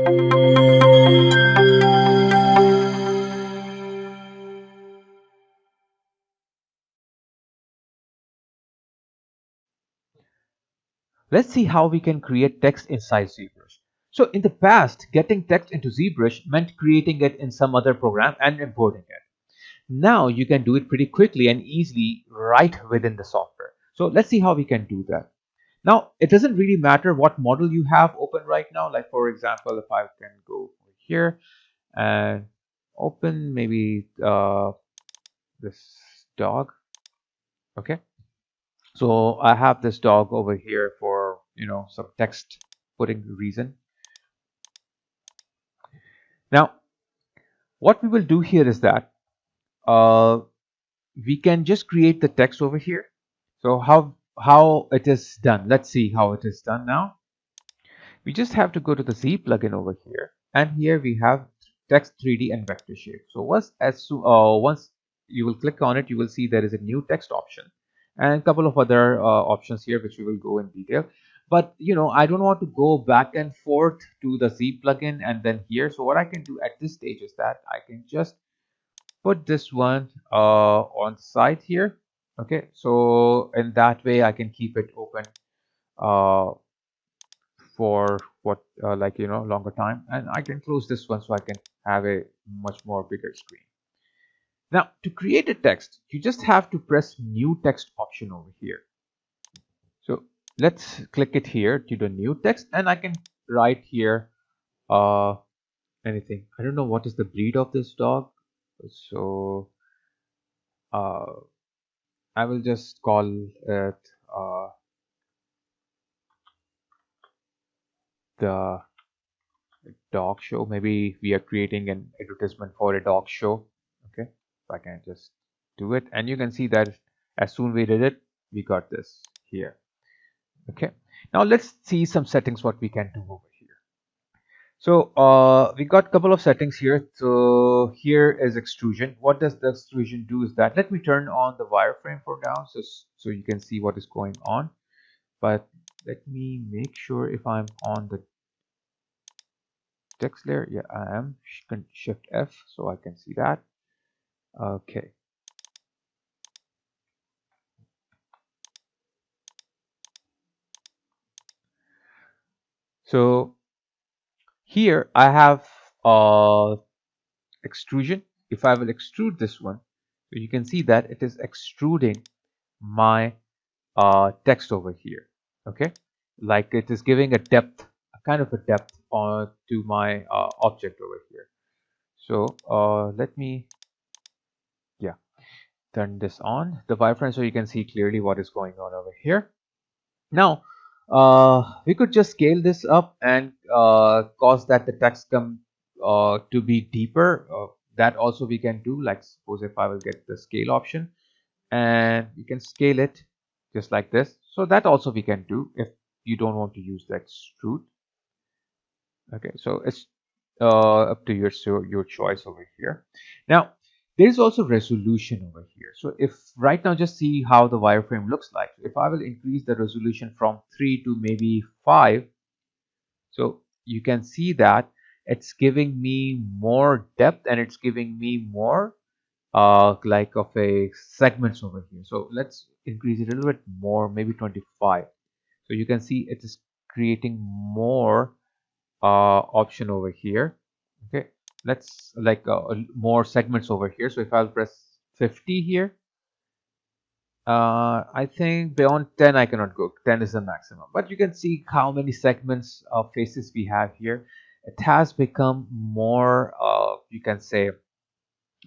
Let's see how we can create text inside ZBrush. So in the past, getting text into ZBrush meant creating it in some other program and importing it. Now you can do it pretty quickly and easily right within the software. So let's see how we can do that. Now, it doesn't really matter what model you have open right now. Like for example, if I can go over here and open maybe this dog. Okay. So I have this dog over here for, some text putting reason. Now, what we will do here is that we can just create the text over here. So how it is done. Let's see how it is done now. We just have to go to the Z plugin over here, and here we have text 3D and vector shape. So once you will click on it, you will see there is a new text option and a couple of other options here which we will go in detail. But I don't want to go back and forth to the Z plugin and then here. So what I can do at this stage is that I can just put this one on the side here. Okay, so in that way I can keep it open uh, for longer time, and I can close this one so I can have a much more bigger screen. Now to create a text, you just have to press new text option over here. So let's click it here to the new text, and I can write here anything. I don't know what is the breed of this dog, so I will just call it the dog show. Maybe we are creating an advertisement for a dog show. Okay, so I can just do it, and you can see that as soon we did it, we got this here. Okay, now let's see some settings what we can do over here. So we got a couple of settings here. So here is extrusion. What does the extrusion do is that, let me turn on the wireframe for now, so you can see what is going on. But let me make sure if I'm on the text layer. Yeah, I am. Shift F so I can see that. Okay. So here I have extrusion. If I will extrude this one, so you can see that it is extruding my text over here. Okay, like it is giving a depth, a kind of a depth to my object over here. So let me, yeah, turn this on the wireframe so you can see clearly what is going on over here. Now we could just scale this up and cause that the text come to be deeper. That also we can do. Like suppose if I will get the scale option, and we can scale it just like this. So that also we can do if you don't want to use the extrude. Okay, so it's up to your choice over here. Now there is also resolution over here. So if right now, just see how the wireframe looks like. If I will increase the resolution from 3 to maybe 5, so you can see that it's giving me more depth and it's giving me more like of a segments over here. So let's increase it a little bit more, maybe 25. So you can see it is creating more option over here. Okay, let's like more segments over here. So if I'll press 50 here, I think beyond 10 I cannot go. 10 is the maximum, but you can see how many segments of faces we have here. It has become more you can say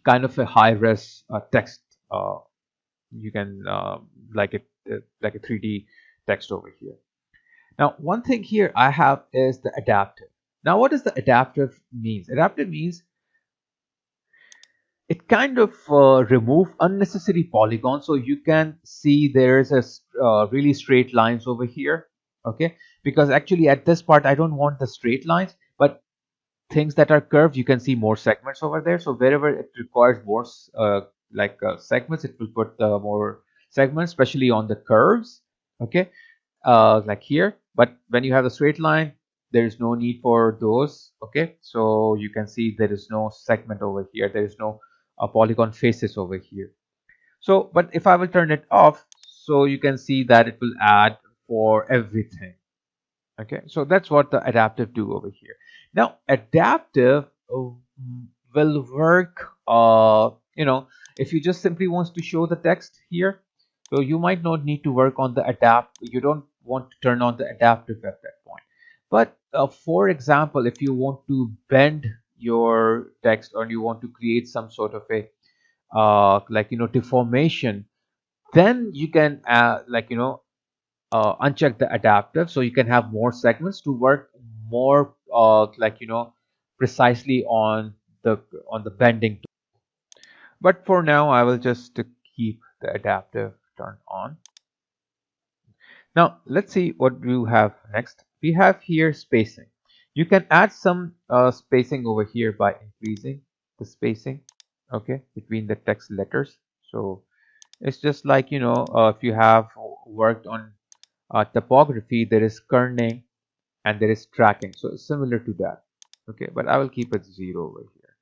kind of a high res text. You can like it like a 3D text over here. Now one thing here I have is the adaptive. Now what does the adaptive means? Adaptive means it kind of remove unnecessary polygons, so you can see there's a really straight lines over here. Okay, because actually at this part I don't want the straight lines, but things that are curved, you can see more segments over there. So wherever it requires more segments, it will put more segments, especially on the curves. Okay, like here. But when you have a straight line, there is no need for those. Okay, so you can see there is no segment over here, there is no polygon faces over here. So but if I will turn it off, so you can see that it will add for everything. Okay, so that's what the adaptive do over here. Now adaptive will work, if you just simply wants to show the text here, so you might not need to work on the adapt, you don't want to turn on the adaptive at that point. But for example, if you want to bend your text or you want to create some sort of a deformation, then you can uncheck the adaptive, so you can have more segments to work more precisely on the bending. But for now I will just keep the adaptive turned on. Now let's see what we have next. We have here spacing. You can add some spacing over here by increasing the spacing, okay, between the text letters. So it's just like, if you have worked on typography, there is kerning and there is tracking, so it's similar to that. Okay, but I will keep it 0 over here.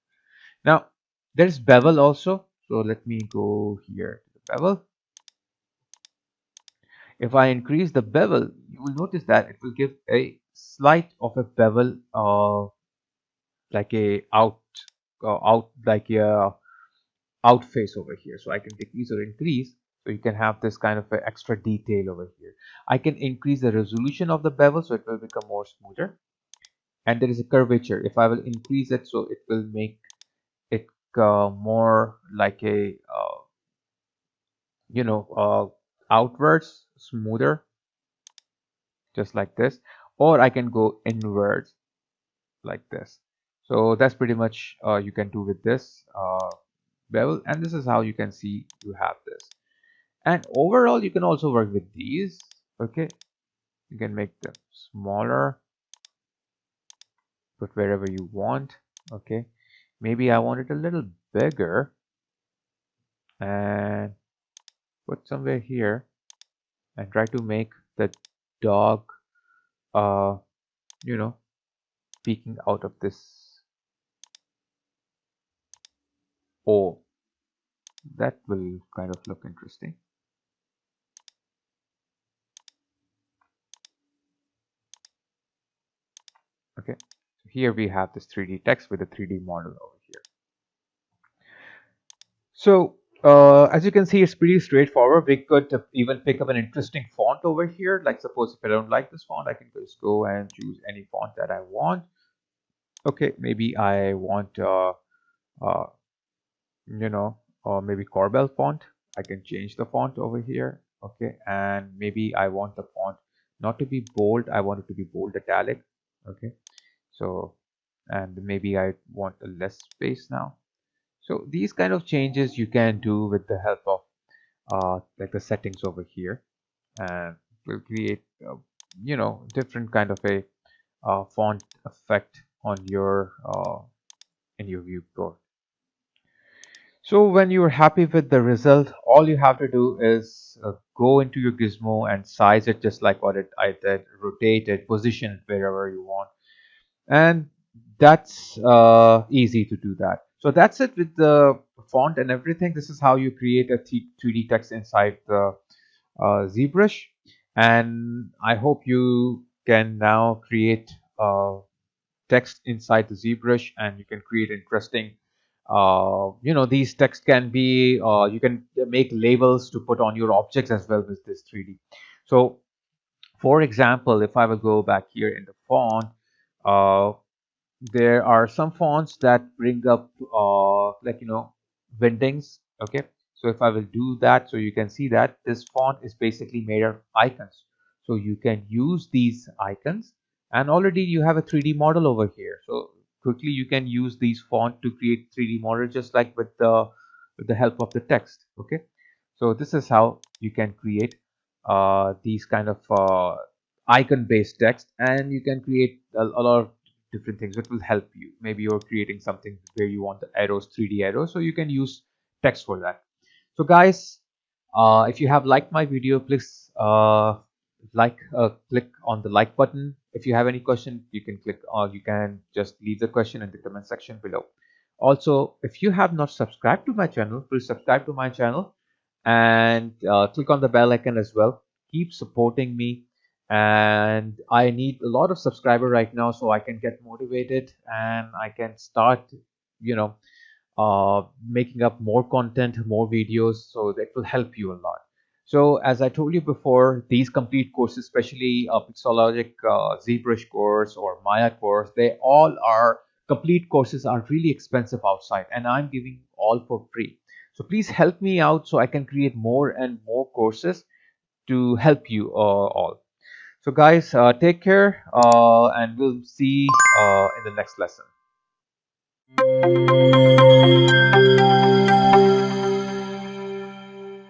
Now there's bevel also, so let me go here to the bevel. If I increase the bevel, you will notice that it will give a slight of a bevel, like a out like a out face over here. So I can decrease or increase, so you can have this kind of a extra detail over here. I can increase the resolution of the bevel, so it will become more smoother. And there is a curvature. If I will increase it, so it will make it more like a outwards smoother, just like this. Or I can go inwards like this. So that's pretty much you can do with this bevel, and this is how you can see you have this. And overall you can also work with these. Okay, you can make them smaller, put wherever you want. Okay, maybe I want it a little bigger and put somewhere here, and try to make the dog uh you know peeking out of this O. That will kind of look interesting. Okay, so here we have this 3D text with a 3D model over here. So as you can see, it's pretty straightforward. We could even pick up an interesting font over here. Like suppose if I don't like this font, I can just go and choose any font that I want. Okay, maybe I want uh, or maybe Corbel font. I can change the font over here. Okay, and maybe I want the font not to be bold, I want it to be bold italic. Okay, so, and maybe I want a less space now. So these kind of changes you can do with the help of like the settings over here, and will create different kind of a font effect on your in your viewport. So when you're happy with the result, all you have to do is go into your gizmo and size it just like what I did, rotate it, position it wherever you want. And that's easy to do that. So that's it with the font and everything. This is how you create a 3D text inside the ZBrush. And I hope you can now create text inside the ZBrush, and you can create interesting these text can be you can make labels to put on your objects as well with this 3D. So for example, if I will go back here in the font, uh, there are some fonts that bring up windings. Okay, so if I will do that, so you can see that this font is basically made of icons, so you can use these icons, and already you have a 3D model over here. So quickly you can use these font to create 3D model just like with the help of the text. Okay, so this is how you can create these kind of icon based text, and you can create a lot of different things that will help you. Maybe you're creating something where you want the arrows, 3D arrows, so you can use text for that. So guys, if you have liked my video, please click on the like button. If you have any question, you can click, or you can just leave the question in the comment section below. Also, if you have not subscribed to my channel, please subscribe to my channel and click on the bell icon as well. Keep supporting me, and I need a lot of subscriber right now so I can get motivated and I can start, you know, making up more content, more videos, so that will help you a lot. So as I told you before, these complete courses, especially Pixologic ZBrush course or Maya course, they all are complete courses, are really expensive outside, and I'm giving all for free. So please help me out so I can create more and more courses to help you all. So guys, take care, and we'll see in the next lesson.